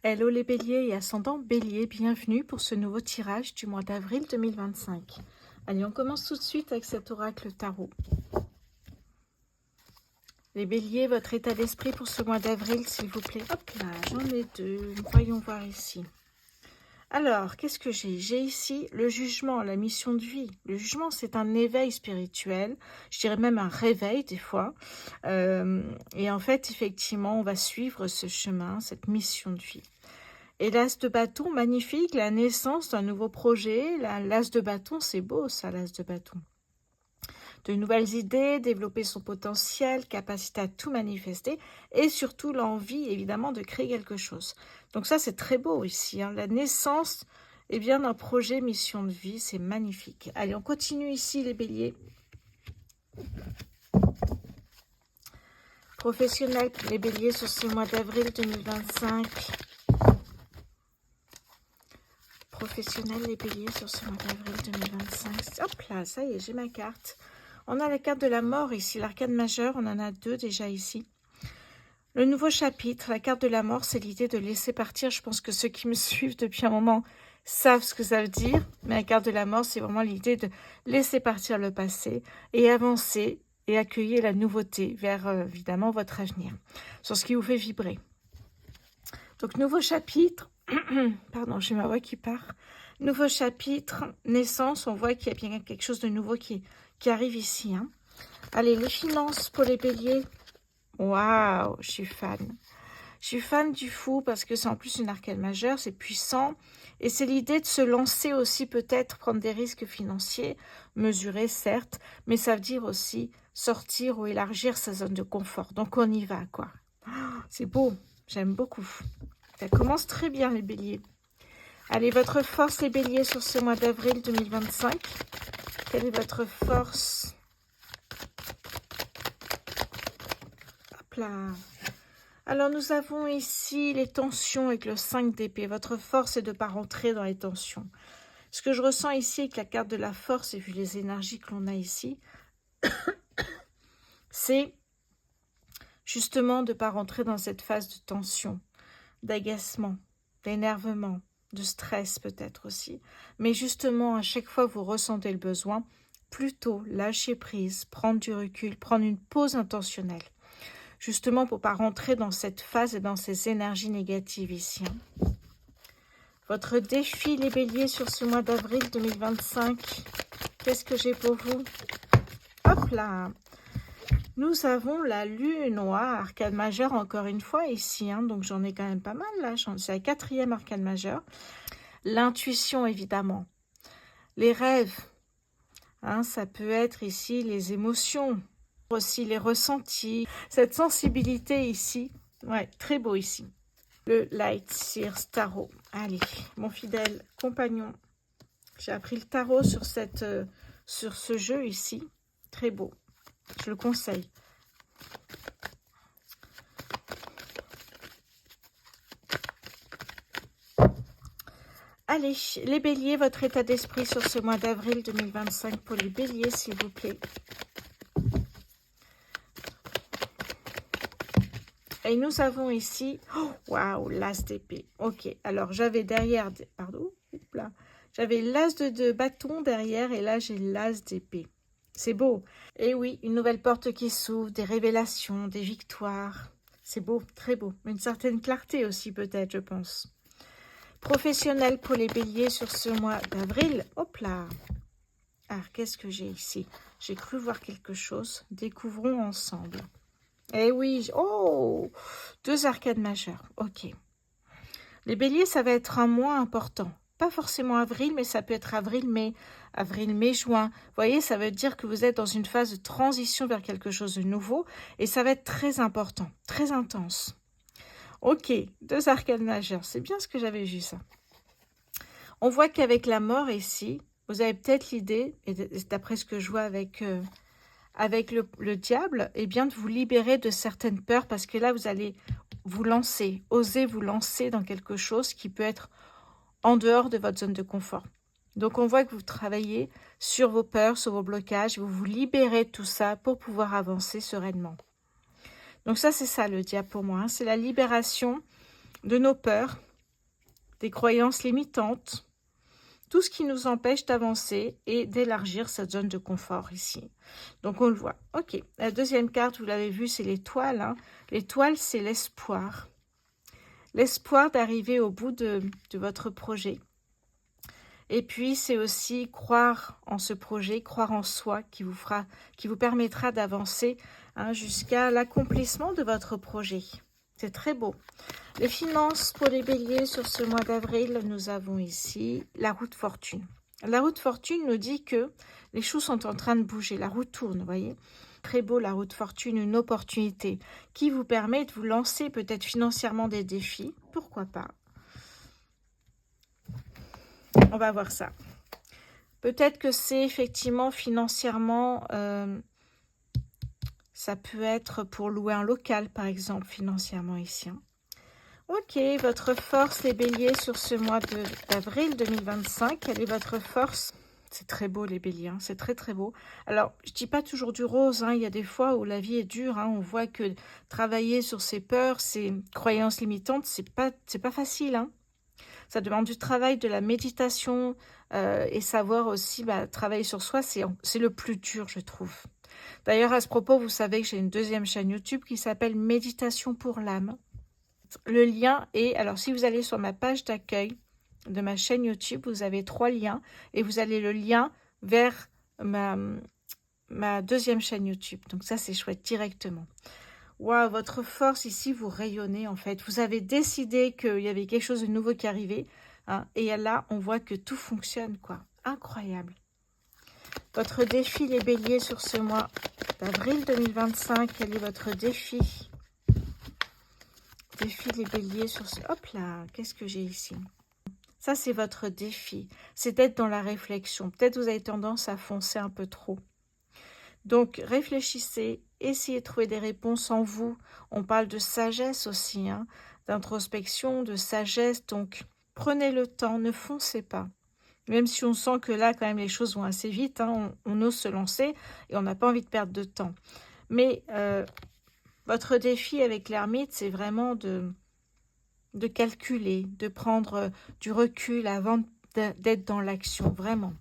Hello les béliers et ascendants bélier, bienvenue pour ce nouveau tirage du mois d'avril 2025. Allez, on commence tout de suite avec cet oracle tarot. Les béliers, votre état d'esprit pour ce mois d'avril, s'il vous plaît. Hop là, j'en ai deux, voyons voir ici. Alors, qu'est-ce que j'ai? J'ai ici le jugement, la mission de vie. Le jugement, c'est un éveil spirituel, je dirais même un réveil des fois. Et en fait, effectivement, on va suivre ce chemin, cette mission de vie. Et l'as de bâton, magnifique, la naissance d'un nouveau projet. L'as de bâton, c'est beau ça, l'as de bâton. De nouvelles idées, développer son potentiel, capacité à tout manifester et surtout l'envie évidemment de créer quelque chose. Donc ça c'est très beau ici, hein. La naissance d'un projet mission de vie, c'est magnifique. Allez, on continue ici les béliers. Professionnel pour les béliers sur ce mois d'avril 2025. Professionnel les béliers sur ce mois d'avril 2025. Hop là, ça y est, j'ai ma carte. On a la carte de la mort ici, l'arcane majeur, on en a deux déjà ici. Le nouveau chapitre, la carte de la mort, c'est l'idée de laisser partir. Je pense que ceux qui me suivent depuis un moment savent ce que ça veut dire. Mais la carte de la mort, c'est vraiment l'idée de laisser partir le passé et avancer et accueillir la nouveauté vers évidemment votre avenir, sur ce qui vous fait vibrer. Donc nouveau chapitre, pardon, j'ai ma voix qui part. Nouveau chapitre, naissance, on voit qu'il y a bien quelque chose de nouveau qui arrive ici, hein. Allez, les finances pour les béliers. Waouh, je suis fan. Je suis fan du fou parce que c'est en plus une arcane majeure, c'est puissant. Et c'est l'idée de se lancer aussi, peut-être prendre des risques financiers, mesurés certes, mais ça veut dire aussi sortir ou élargir sa zone de confort. Donc on y va, quoi. C'est beau, j'aime beaucoup. Ça commence très bien les béliers. Allez, votre force les béliers sur ce mois d'avril 2025. Quelle est votre force? Hop là. Alors, nous avons ici les tensions avec le 5 d'épée. Votre force est de ne pas rentrer dans les tensions. Ce que je ressens ici avec la carte de la force, et vu les énergies que l'on a ici, c'est justement de ne pas rentrer dans cette phase de tension, d'agacement, d'énervement, de stress peut-être aussi. Mais justement, à chaque fois que vous ressentez le besoin, plutôt lâcher prise, prendre du recul, prendre une pause intentionnelle. Justement pour ne pas rentrer dans cette phase et dans ces énergies négatives ici. Votre défi, les béliers, sur ce mois d'avril 2025, qu'est-ce que j'ai pour vous? Hop là. Nous avons la lune noire, arcane majeure encore une fois ici, hein, donc j'en ai quand même pas mal là, c'est la 4e arcane majeure. L'intuition évidemment, les rêves, hein, ça peut être ici les émotions, aussi les ressentis, cette sensibilité ici, ouais, très beau ici. Le Light Seers Tarot. Allez, mon fidèle compagnon, j'ai appris le tarot sur ce jeu ici, très beau, je le conseille. Allez, les béliers, votre état d'esprit sur ce mois d'avril 2025 pour les béliers, s'il vous plaît. Et nous avons ici, waouh, l'as d'épée. Ok, alors j'avais derrière, pardon, j'avais l'as de bâton derrière et là j'ai l'as d'épée. C'est beau. Et oui, une nouvelle porte qui s'ouvre, des révélations, des victoires. C'est beau, très beau. Une certaine clarté aussi peut-être, je pense. Professionnel pour les béliers sur ce mois d'avril. Hop là. Alors, qu'est-ce que j'ai ici? J'ai cru voir quelque chose. Découvrons ensemble. Eh oui, oh, 2 arcades majeures, ok. Les béliers, ça va être un mois important. Pas forcément avril, mais ça peut être avril, mai, juin. Vous voyez, ça veut dire que vous êtes dans une phase de transition vers quelque chose de nouveau et ça va être très important, très intense. Ok, 2 arcades majeures, c'est bien ce que j'avais vu ça. On voit qu'avec la mort ici, vous avez peut-être l'idée, et d'après ce que je vois avec le diable, eh bien de vous libérer de certaines peurs parce que là, vous allez vous lancer, oser vous lancer dans quelque chose qui peut être en dehors de votre zone de confort. Donc, on voit que vous travaillez sur vos peurs, sur vos blocages, vous vous libérez de tout ça pour pouvoir avancer sereinement. Donc ça, c'est ça le diable pour moi, hein. C'est la libération de nos peurs, des croyances limitantes, tout ce qui nous empêche d'avancer et d'élargir cette zone de confort ici. Donc on le voit. Ok, la deuxième carte, vous l'avez vu, c'est l'étoile. Hein. L'étoile, c'est l'espoir. L'espoir d'arriver au bout de votre projet. Et puis, c'est aussi croire en ce projet, croire en soi qui vous permettra d'avancer jusqu'à l'accomplissement de votre projet. C'est très beau. Les finances pour les béliers sur ce mois d'avril, nous avons ici la roue de fortune. La roue de fortune nous dit que les choses sont en train de bouger. La roue tourne, vous voyez. Très beau, la roue de fortune, une opportunité qui vous permet de vous lancer peut-être financièrement des défis. Pourquoi pas? On va voir ça. Peut-être que c'est effectivement financièrement, ça peut être pour louer un local, par exemple, financièrement ici. Hein. Ok, votre force, les béliers, sur ce mois d'avril 2025, quelle est votre force? C'est très beau, les béliers, hein, c'est très très beau. Alors, je dis pas toujours du rose, hein, il y a des fois où la vie est dure, hein, on voit que travailler sur ses peurs, ses croyances limitantes, c'est pas facile, hein. Ça demande du travail, de la méditation et savoir aussi travailler sur soi, c'est le plus dur, je trouve. D'ailleurs, à ce propos, vous savez que j'ai une deuxième chaîne YouTube qui s'appelle Méditation pour l'âme. Le lien est, alors si vous allez sur ma page d'accueil de ma chaîne YouTube, vous avez 3 liens et vous avez le lien vers ma deuxième chaîne YouTube. Donc ça, c'est chouette directement. Waouh, votre force ici, vous rayonnez en fait. Vous avez décidé qu'il y avait quelque chose de nouveau qui arrivait. Hein, et là, on voit que tout fonctionne, quoi. Incroyable. Votre défi, les béliers, sur ce mois d'avril 2025, quel est votre défi? Défi, les béliers, sur ce... Hop là, qu'est-ce que j'ai ici? Ça, c'est votre défi. C'est d'être dans la réflexion. Peut-être vous avez tendance à foncer un peu trop. Donc, réfléchissez, essayez de trouver des réponses en vous. On parle de sagesse aussi, hein, d'introspection, de sagesse. Donc, prenez le temps, ne foncez pas. Même si on sent que là, quand même, les choses vont assez vite, hein, on ose se lancer et on n'a pas envie de perdre de temps. Mais votre défi avec l'ermite, c'est vraiment de calculer, de prendre du recul avant d'être dans l'action, vraiment.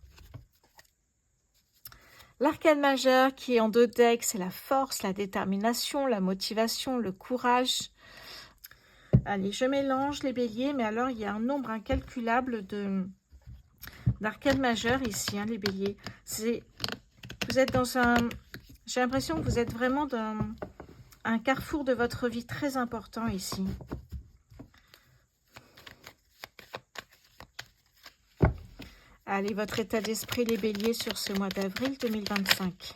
L'arcane majeur qui est en 2 decks, c'est la force, la détermination, la motivation, le courage. Allez, je mélange les béliers, mais alors il y a un nombre incalculable d'arcanes majeures ici, hein, les béliers. Vous êtes dans un... J'ai l'impression que vous êtes vraiment dans un carrefour de votre vie très important ici. Allez, votre état d'esprit, les béliers, sur ce mois d'avril 2025.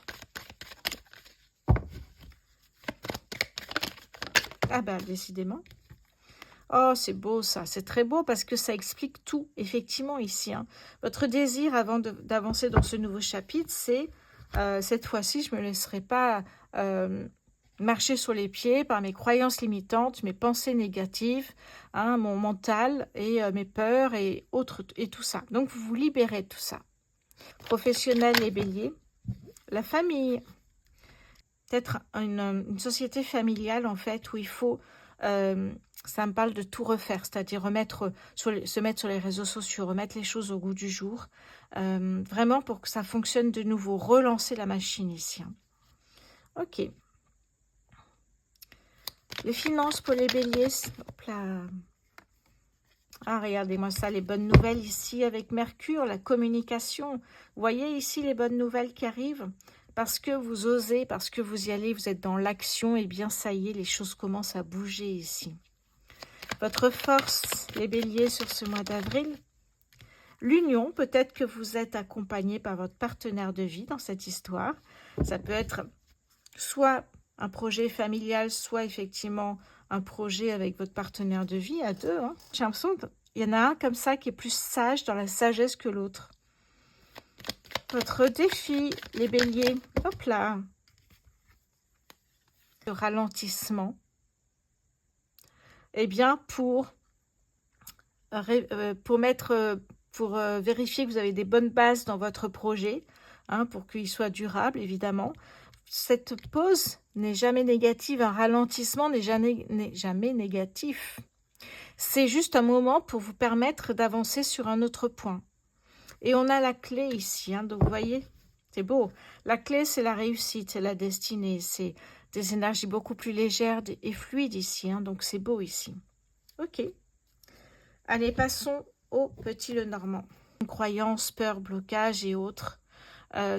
Ah bah, décidément. Oh, c'est beau ça, c'est très beau parce que ça explique tout, effectivement, ici. Hein. Votre désir, avant d'avancer dans ce nouveau chapitre, c'est, cette fois-ci, je ne me laisserai pas marcher sur les pieds par mes croyances limitantes, mes pensées négatives, hein, mon mental et mes peurs et autres, et tout ça. Donc, vous vous libérez de tout ça. Professionnel, les béliers. La famille. Peut-être une société familiale, en fait, où il faut... ça me parle de tout refaire, c'est-à-dire se mettre sur les réseaux sociaux, remettre les choses au goût du jour, vraiment pour que ça fonctionne de nouveau, relancer la machine ici. Hein. Ok. Les finances pour les béliers, hop là. Ah, regardez-moi ça, les bonnes nouvelles ici avec Mercure, la communication. Vous voyez ici les bonnes nouvelles qui arrivent parce que vous osez, parce que vous y allez, vous êtes dans l'action, et bien ça y est, les choses commencent à bouger ici. Votre force, les béliers, sur ce mois d'avril. L'union, peut-être que vous êtes accompagné par votre partenaire de vie dans cette histoire. Ça peut être soit un projet familial, soit effectivement un projet avec votre partenaire de vie à 2. Hein. J'ai l'impression qu'il y en a un comme ça qui est plus sage, dans la sagesse que l'autre. Votre défi, les béliers, hop là. Le ralentissement. Eh bien, pour vérifier que vous avez des bonnes bases dans votre projet, hein, pour qu'il soit durable, évidemment. Cette pause n'est jamais négative, un ralentissement n'est jamais négatif. c'est juste un moment pour vous permettre d'avancer sur un autre point. Et on a la clé ici, hein, donc vous voyez, c'est beau. La clé, c'est la réussite, c'est la destinée, c'est des énergies beaucoup plus légères et fluides ici, hein, donc c'est beau ici. Ok. Allez, passons au petit Lenormand. Croyances, peur, blocage et autres.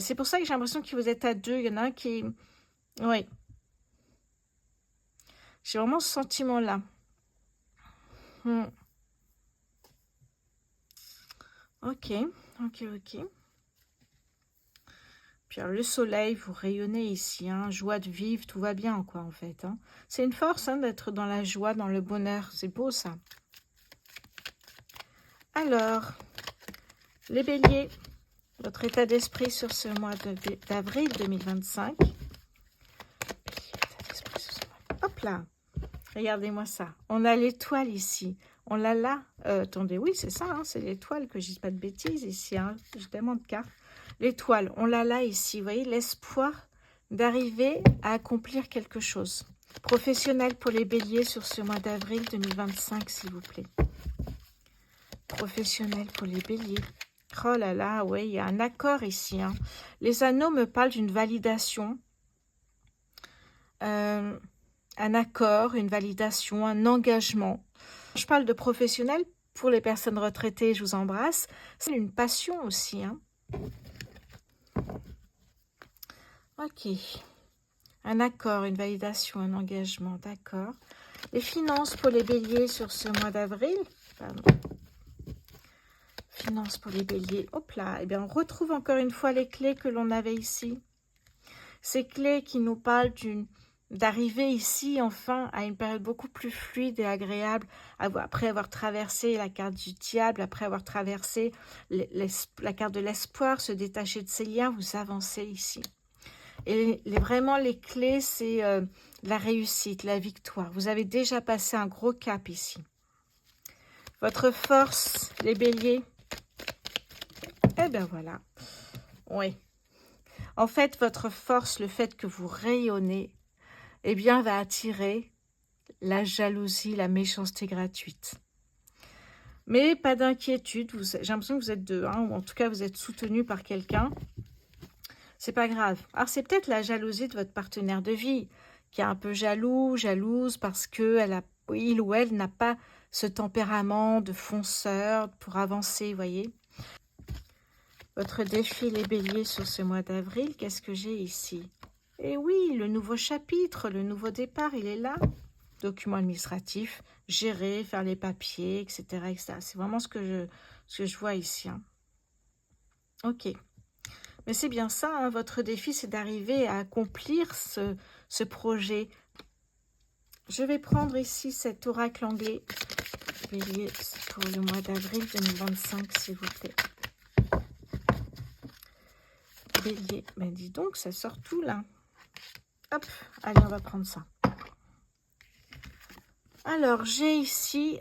C'est pour ça que j'ai l'impression que vous êtes à deux. Il y en a un qui... Oui. J'ai vraiment ce sentiment-là. Ok, ok, ok. Puis alors, le soleil, vous rayonnez ici, hein, joie de vivre, tout va bien, quoi, en fait. Hein. C'est une force hein, d'être dans la joie, dans le bonheur. C'est beau, ça. Alors, les béliers, votre état d'esprit sur ce mois d'avril 2025. Hop là, regardez-moi ça. On a l'étoile ici. On l'a là. Attendez, oui, c'est ça, hein, c'est l'étoile, que je ne dise pas de bêtises ici. Hein, j'ai tellement de cartes. L'étoile, on l'a là ici. Vous voyez, l'espoir d'arriver à accomplir quelque chose. Professionnel pour les béliers sur ce mois d'avril 2025, s'il vous plaît. Professionnel pour les béliers. Oh là là, oui, il y a un accord ici. Hein. Les anneaux me parlent d'une validation. Un accord, une validation, un engagement. Je parle de professionnel pour les personnes retraitées, je vous embrasse. C'est une passion aussi. Hein. Ok. Un accord, une validation, un engagement, d'accord. Les finances pour les béliers sur ce mois d'avril. Finances pour les béliers. Hop là. Eh bien, on retrouve encore une fois les clés que l'on avait ici. Ces clés qui nous parlent d'arriver ici, enfin, à une période beaucoup plus fluide et agréable, après avoir traversé la carte du diable, après avoir traversé la carte de l'espoir, se détacher de ses liens, vous avancez ici. Et vraiment, les clés, c'est la réussite, la victoire. Vous avez déjà passé un gros cap ici. Votre force, les béliers. Eh bien, voilà. Oui. En fait, votre force, le fait que vous rayonnez, eh bien, va attirer la jalousie, la méchanceté gratuite. Mais pas d'inquiétude. J'ai l'impression que vous êtes deux, hein, ou en tout cas, vous êtes soutenu par quelqu'un. C'est pas grave. Alors, c'est peut-être la jalousie de votre partenaire de vie qui est un peu jaloux, jalouse parce que il ou elle n'a pas ce tempérament de fonceur pour avancer, vous voyez. Votre défi, les béliers, sur ce mois d'avril, qu'est-ce que j'ai ici? Eh oui, le nouveau chapitre, le nouveau départ, il est là. Documents administratifs, gérer, faire les papiers, etc. etc. C'est vraiment ce que je vois ici. Hein. Ok. Mais c'est bien ça, hein, votre défi, c'est d'arriver à accomplir ce projet. Je vais prendre ici cet oracle anglais. Bélier pour le mois d'avril 2025, s'il vous plaît. Bélier, ben dis donc, ça sort tout là. Hop, allez, on va prendre ça. Alors, j'ai ici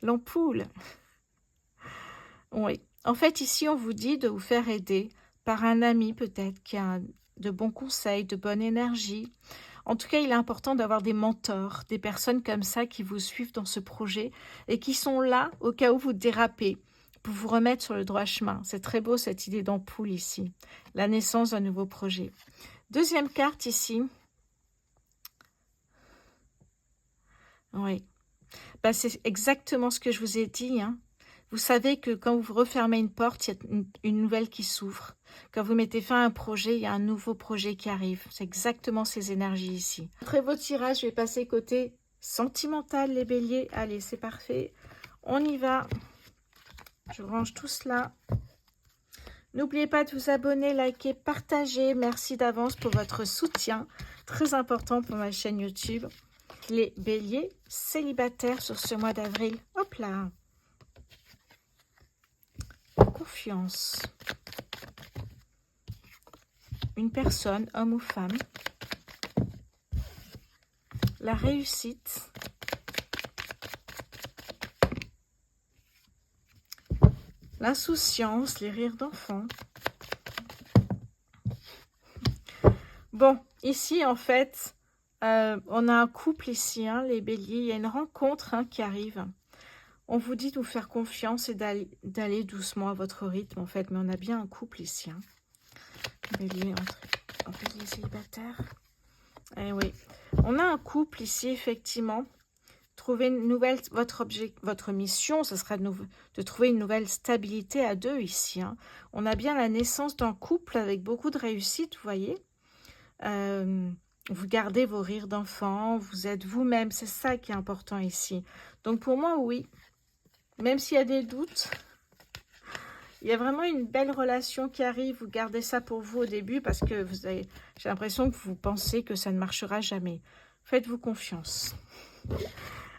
l'ampoule. Oui, en fait, ici, on vous dit de vous faire aider par un ami peut-être qui a de bons conseils, de bonne énergie. En tout cas, il est important d'avoir des mentors, des personnes comme ça qui vous suivent dans ce projet et qui sont là au cas où vous dérapez, pour vous remettre sur le droit chemin. C'est très beau cette idée d'ampoule ici, la naissance d'un nouveau projet. Deuxième carte ici. Oui, ben, c'est exactement ce que je vous ai dit, hein. Vous savez que quand vous refermez une porte, il y a une nouvelle qui s'ouvre. Quand vous mettez fin à un projet, il y a un nouveau projet qui arrive. C'est exactement ces énergies ici. Après vos tirages, je vais passer côté sentimental, les béliers. Allez, c'est parfait. On y va. Je range tout cela. N'oubliez pas de vous abonner, liker, partager. Merci d'avance pour votre soutien. Très important pour ma chaîne YouTube. Les béliers célibataires sur ce mois d'avril. Hop là. Confiance. Une personne, homme ou femme. La réussite. L'insouciance, les rires d'enfants. Bon, ici, en fait, on a un couple ici, hein, les béliers. Il y a une rencontre qui arrive. On vous dit de vous faire confiance et d'aller doucement à votre rythme, en fait. Mais on a bien un couple ici. Hein. Bélier, bélier célibataire. Eh oui. On a un couple ici, effectivement. Trouver une nouvelle... Votre mission, ce sera de trouver une nouvelle stabilité à deux ici. Hein. On a bien la naissance d'un couple avec beaucoup de réussite, vous voyez. Vous gardez vos rires d'enfant, vous êtes vous-même. C'est ça qui est important ici. Donc, pour moi, oui. Même s'il y a des doutes, il y a vraiment une belle relation qui arrive. Vous gardez ça pour vous au début parce que j'ai l'impression que vous pensez que ça ne marchera jamais. Faites-vous confiance.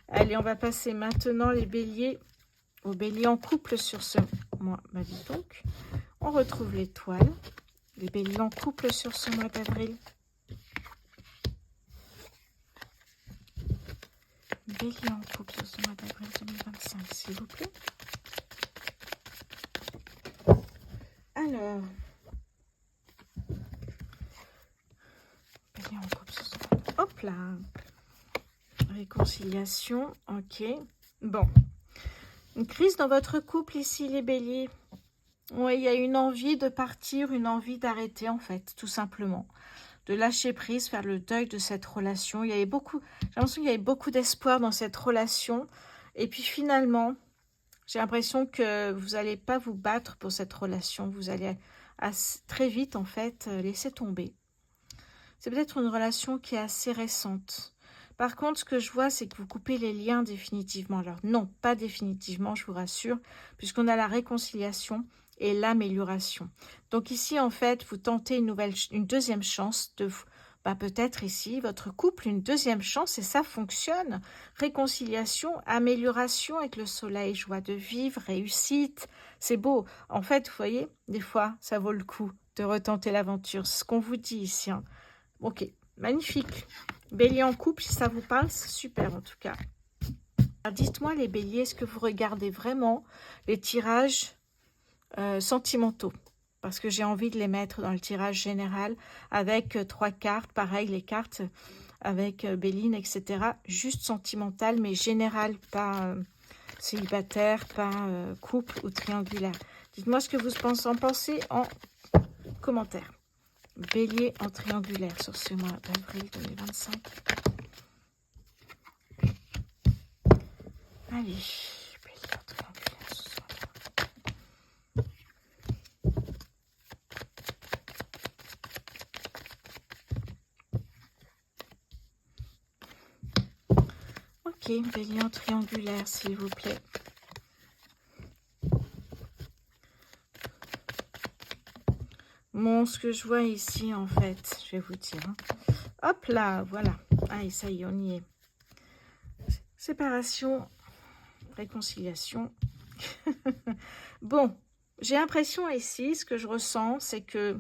Allez, on va passer maintenant les béliers aux béliers en couple sur ce mois. Bah, dis donc, on retrouve l'étoile. Les béliers en couple sur ce mois d'avril. Bélier en couple sur ce mois d'avril 2025, s'il vous plaît. Alors, bélier en couple sur ce mois. Hop là. Réconciliation, ok. Bon. Une crise dans votre couple ici, les béliers. Oui, il y a une envie de partir, une envie d'arrêter, en fait, tout simplement. De lâcher prise, faire le deuil de cette relation. J'ai l'impression qu'il y avait beaucoup d'espoir dans cette relation. Et puis finalement, j'ai l'impression que vous n'allez pas vous battre pour cette relation. Vous allez très vite, en fait, laisser tomber. C'est peut-être une relation qui est assez récente. Par contre, ce que je vois, c'est que vous coupez les liens définitivement. Alors non, pas définitivement, je vous rassure, puisqu'on a la réconciliation et l'amélioration. Donc ici, en fait, vous tentez une deuxième chance de peut-être ici, votre couple, une deuxième chance, et ça fonctionne. Réconciliation, amélioration avec le soleil, joie de vivre, réussite, c'est beau. En fait, vous voyez, des fois, ça vaut le coup de retenter l'aventure. C'est ce qu'on vous dit ici. Hein. Ok, magnifique. Bélier en couple, si ça vous parle, c'est super en tout cas. Dites-moi les béliers, est-ce que vous regardez vraiment les tirages sentimentaux? Parce que j'ai envie de les mettre dans le tirage général avec 3 cartes, pareil, les cartes avec Béline, etc. Juste sentimental, mais général, pas célibataire, pas couple ou triangulaire. Dites-moi ce que vous en pensez en commentaire. Bélier en triangulaire sur ce mois d'avril 2025. Allez, bélier en triangulaire sur ce mois. Ok, bélier en triangulaire, s'il vous plaît. Bon, ce que je vois ici, en fait, je vais vous dire. Hein. Hop là, voilà. Allez, ça y est, on y est. Séparation, réconciliation. Bon, j'ai l'impression ici, ce que je ressens, c'est que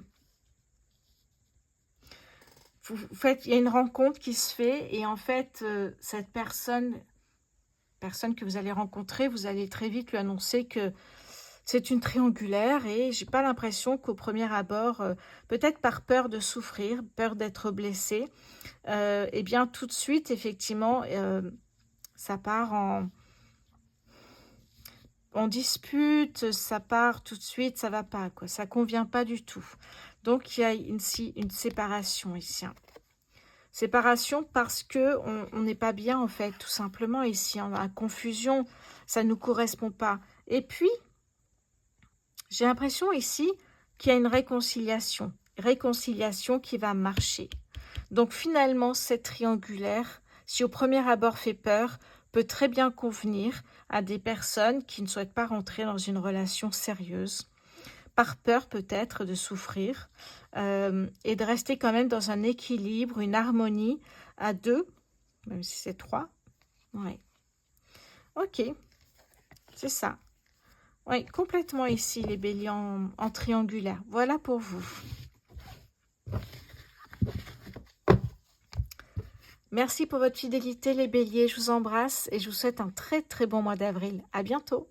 il y a une rencontre qui se fait et en fait, cette personne que vous allez rencontrer, vous allez très vite lui annoncer que c'est une triangulaire et j'ai pas l'impression qu'au premier abord, peut-être par peur de souffrir, peur d'être blessé, eh bien tout de suite, effectivement, ça part en dispute, ça part tout de suite, ça va pas, quoi, ça convient pas du tout. Donc il y a ici une séparation ici. Hein. Séparation parce que on n'est pas bien en fait, tout simplement ici. On a confusion, ça nous correspond pas. Et puis j'ai l'impression ici qu'il y a une réconciliation qui va marcher. Donc finalement, cette triangulaire, si au premier abord fait peur, peut très bien convenir à des personnes qui ne souhaitent pas rentrer dans une relation sérieuse, par peur peut-être de souffrir, et de rester quand même dans un équilibre, une harmonie à 2, même si c'est 3. Ouais. Ok, c'est ça. Oui, complètement ici, les béliers en triangulaire. Voilà pour vous. Merci pour votre fidélité, les béliers. Je vous embrasse et je vous souhaite un très très bon mois d'avril. À bientôt.